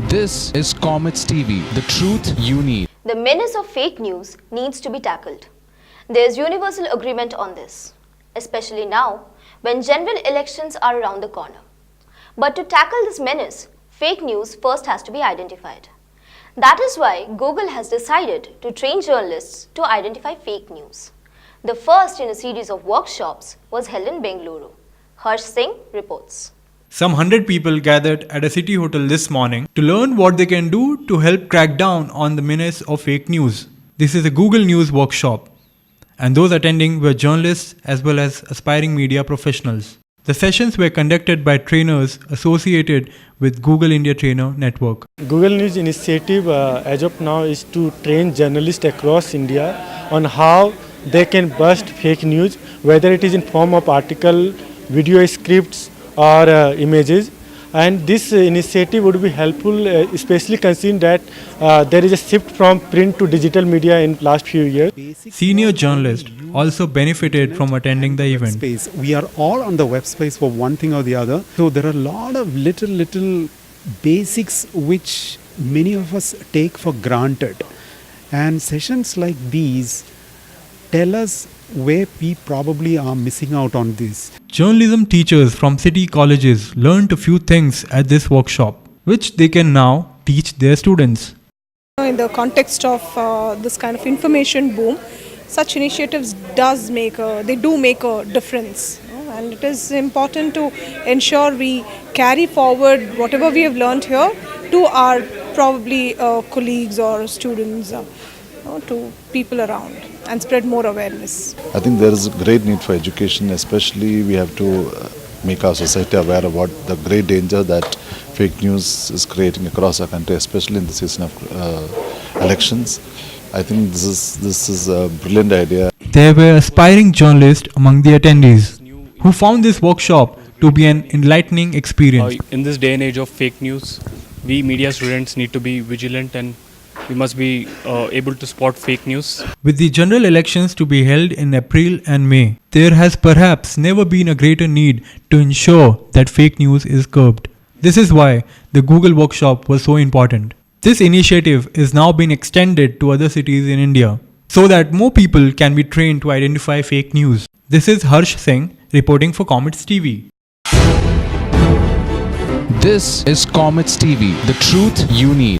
This is Comets TV, the truth you need. The menace of fake news needs to be tackled. There is universal agreement on this, especially now when general elections are around the corner. But to tackle this menace, fake news first has to be identified. That is why Google has decided to train journalists to identify fake news. The first in a series of workshops was held in Bengaluru. Harsh Singh reports. Some 100 people gathered at a city hotel this morning to learn what they can do to help crack down on the menace of fake news. This is a Google News workshop, and those attending were journalists as well as aspiring media professionals. The sessions were conducted by trainers associated with Google India Trainer Network. Google News initiative as of now is to train journalists across India on how they can bust fake news, whether it is in form of article, video scripts or images. And this initiative would be helpful, especially considering that there is a shift from print to digital media in last few years. Senior journalists also benefited from attending the event. We are all on the web space for one thing or the other. So there are a lot of little basics which many of us take for granted. And sessions like these tell us where we probably are missing out on this. Journalism teachers from city colleges learned a few things at this workshop, which they can now teach their students. In the context of this kind of information boom, such initiatives do make a difference, and it is important to ensure we carry forward whatever we have learned here to our probably colleagues or students, to people around, and spread more awareness. I think there is a great need for education, especially we have to make our society aware of what the great danger that fake news is creating across our country, especially in the season of elections. I think this is a brilliant idea. There were aspiring journalists among the attendees who found this workshop to be an enlightening experience. In this day and age of fake news, we media students need to be vigilant, and we must be able to spot fake news. With the general elections to be held in April and May, there has perhaps never been a greater need to ensure that fake news is curbed. This is why the Google workshop was so important. This initiative is now being extended to other cities in India so that more people can be trained to identify fake news. This is Harsh Singh reporting for Comets TV. This is Comets TV, the truth you need.